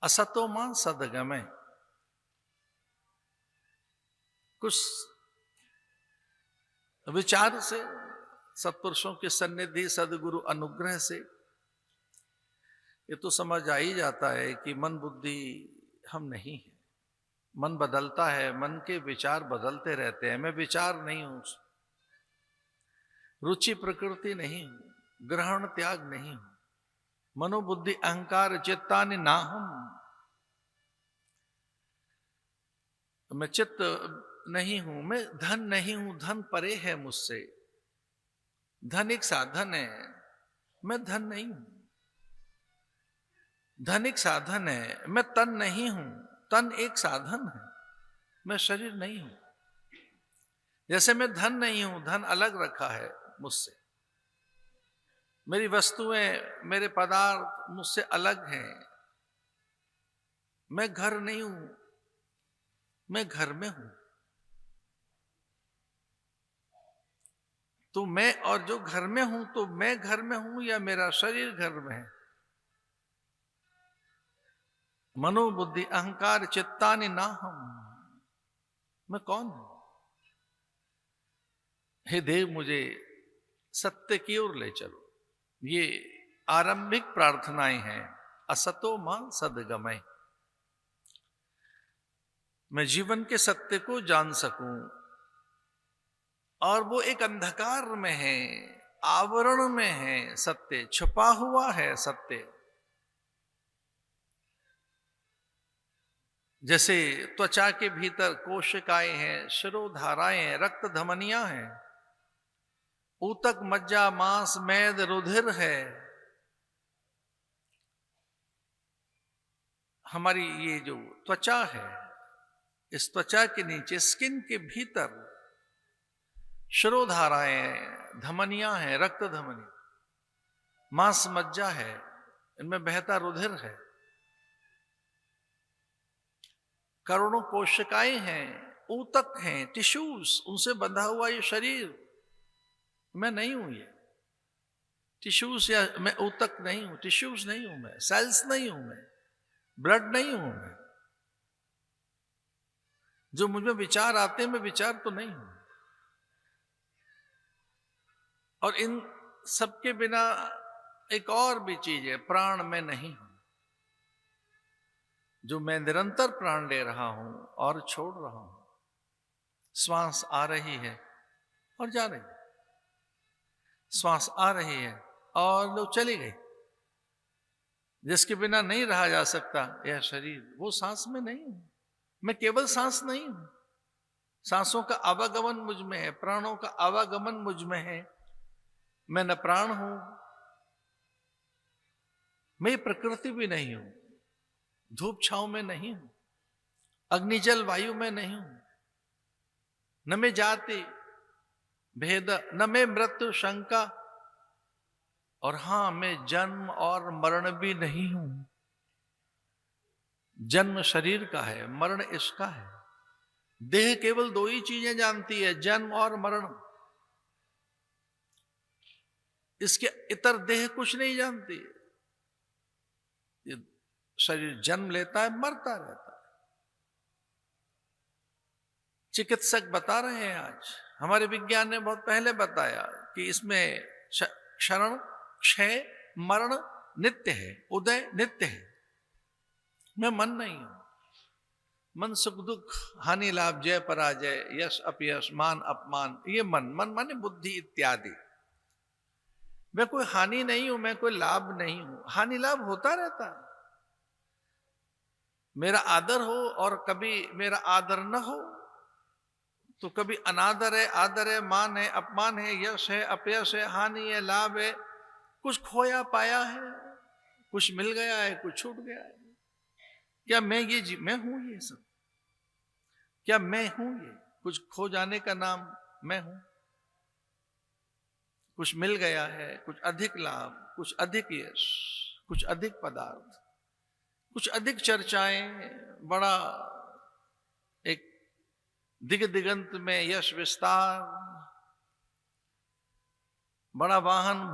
असतो मां सदगमय। कुछ विचार से, सत्पुरुषों के सन्निधि, सदगुरु अनुग्रह से ये तो समझ आ ही जाता है कि मन बुद्धि हम नहीं है। मन बदलता है, मन के विचार बदलते रहते हैं। मैं विचार नहीं हूं, रुचि प्रकृति नहीं हूं, ग्रहण त्याग नहीं हूं, मनोबुद्धि अहंकार चित्तानि नाहम। मैं चित्त नहीं हूं, मैं धन नहीं हूं, धन परे है मुझसे। धन एक साधन है, मैं धन नहीं हूं। धन एक साधन है, मैं तन नहीं हूं, तन एक साधन है, मैं शरीर नहीं हूं। जैसे मैं धन नहीं हूं, धन अलग रखा है मुझसे। मेरी वस्तुएं, मेरे पदार्थ मुझसे अलग हैं। मैं घर नहीं हूं, मैं घर में हूं। तो मैं और जो घर में हूं, तो मैं घर में हूं या मेरा शरीर घर में है? मनोबुद्धि अहंकार चित्तानि नाहम। मैं कौन हूं? हे देव, मुझे सत्य की ओर ले चलो। ये आरंभिक प्रार्थनाएं हैं। असतो मां सदगमय। मैं जीवन के सत्य को जान सकूं, और वो एक अंधकार में है, आवरण में है। सत्य छुपा हुआ है। सत्य जैसे त्वचा के भीतर कोशिकाएं हैं, शिरोधाराएं हैं, रक्त धमनियां हैं, ऊतक मज्जा मांस मेद रुधिर है। हमारी ये जो त्वचा है, इस त्वचा के नीचे, स्किन के भीतर शिरोधाराएं, धमनियां हैं, रक्त धमनी, मांस मज्जा है, इनमें बहता रुधिर है, करोड़ों कोशिकाएं हैं, ऊतक हैं, टिश्यूज, उनसे बंधा हुआ ये शरीर। मैं नहीं हूं ये टिश्यूज, या मैं ऊतक नहीं हूं, टिश्यूज नहीं हूं, मैं सेल्स नहीं हूं, मैं ब्लड नहीं हूं। मैं जो मुझ में विचार आते हैं, मैं विचार तो नहीं हूं। और इन सबके बिना एक और भी चीज है, प्राण मैं नहीं हूं, जो मैं निरंतर प्राण ले रहा हूं और छोड़ रहा हूं। श्वास आ रही है और जा रही है, श्वास आ रही है और लो चली गई। जिसके बिना नहीं रहा जा सकता यह शरीर, वो सांस में नहीं हूं। मैं केवल सांस नहीं हूं, सांसों का आवागमन मुझ में है, प्राणों का आवागमन मुझ में है। मैं न प्राण हूं, मैं प्रकृति भी नहीं हूं, धूप छांव में नहीं हूं, अग्नि जल वायु में नहीं हूं, न मैं जाति भेद, न मैं मृत्यु शंका, और हां, मैं जन्म और मरण भी नहीं हूं। जन्म शरीर का है, मरण इसका है। देह केवल दो ही चीजें जानती है, जन्म और मरण। इसके इतर देह कुछ नहीं जानती। ये शरीर जन्म लेता है, मरता रहता है। चिकित्सक बता रहे हैं आज, हमारे विज्ञान ने बहुत पहले बताया कि इसमें क्षरण क्षय मरण नित्य है, उदय नित्य है। मैं मन नहीं हूं। मन सुख दुख, हानि लाभ, जय पराजय, यश अपयश, मान अपमान, ये मन माने बुद्धि इत्यादि। मैं कोई हानि नहीं हूं, मैं कोई लाभ नहीं हूं। हानि लाभ होता रहता है। मेरा आदर हो और कभी मेरा आदर न हो, तो कभी अनादर है, आदर है, मान है, अपमान है, यश है, अपयश है, हानि है, लाभ है। कुछ खोया पाया है, कुछ मिल गया है, कुछ छूट गया है। क्या मैं हूं ये सब? क्या मैं हूं ये? कुछ खो जाने का नाम मैं हूं? कुछ मिल गया है, कुछ अधिक लाभ, कुछ अधिक यश, कुछ अधिक पदार्थ, कुछ अधिक चर्चाएं, बड़ा एक दिग दिगंत में यश विस्तार, बड़ा वाहन,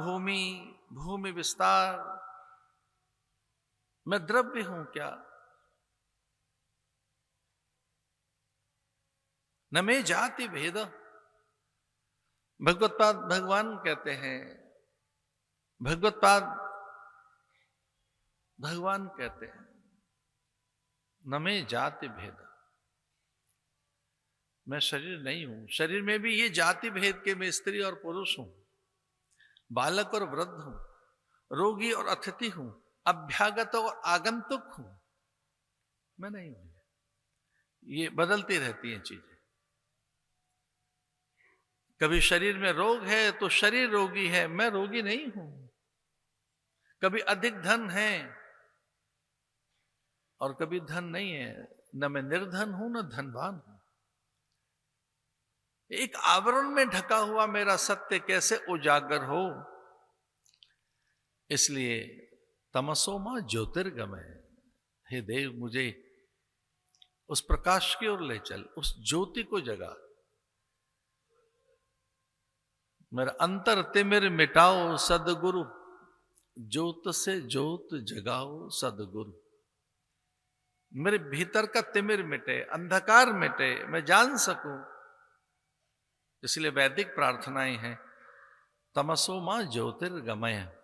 भूमि विस्तार। मैं द्रव्य हूं क्या? न में जाति भेद। भगवत्पाद भगवान कहते हैं, भगवत्पाद भगवान कहते हैं, न में जाति भेद। मैं शरीर नहीं हूं, शरीर में भी ये जाति भेद के मैं स्त्री और पुरुष हूं, बालक और वृद्ध हूं, रोगी और अतिथि हूं, अभ्यागत और आगंतुक हूं। मैं नहीं हूं। ये बदलती रहती हैं चीजें। कभी शरीर में रोग है तो शरीर रोगी है, मैं रोगी नहीं हूं। कभी अधिक धन है और कभी धन नहीं है, न मैं निर्धन हूं न धनवान हूं। एक आवरण में ढका हुआ मेरा सत्य कैसे उजागर हो। इसलिए तमसो मां ज्योतिर्गमय, हे देव मुझे उस प्रकाश की ओर ले चल, उस ज्योति को जगा। मेरा अंतर तिमिर मिटाओ सदगुरु, ज्योत से ज्योत जगाओ सदगुरु। मेरे भीतर का तिमिर मिटे, अंधकार मिटे, मैं जान सकूं। इसलिए वैदिक प्रार्थनाएं हैं, तमसो मां ज्योतिर्गमय।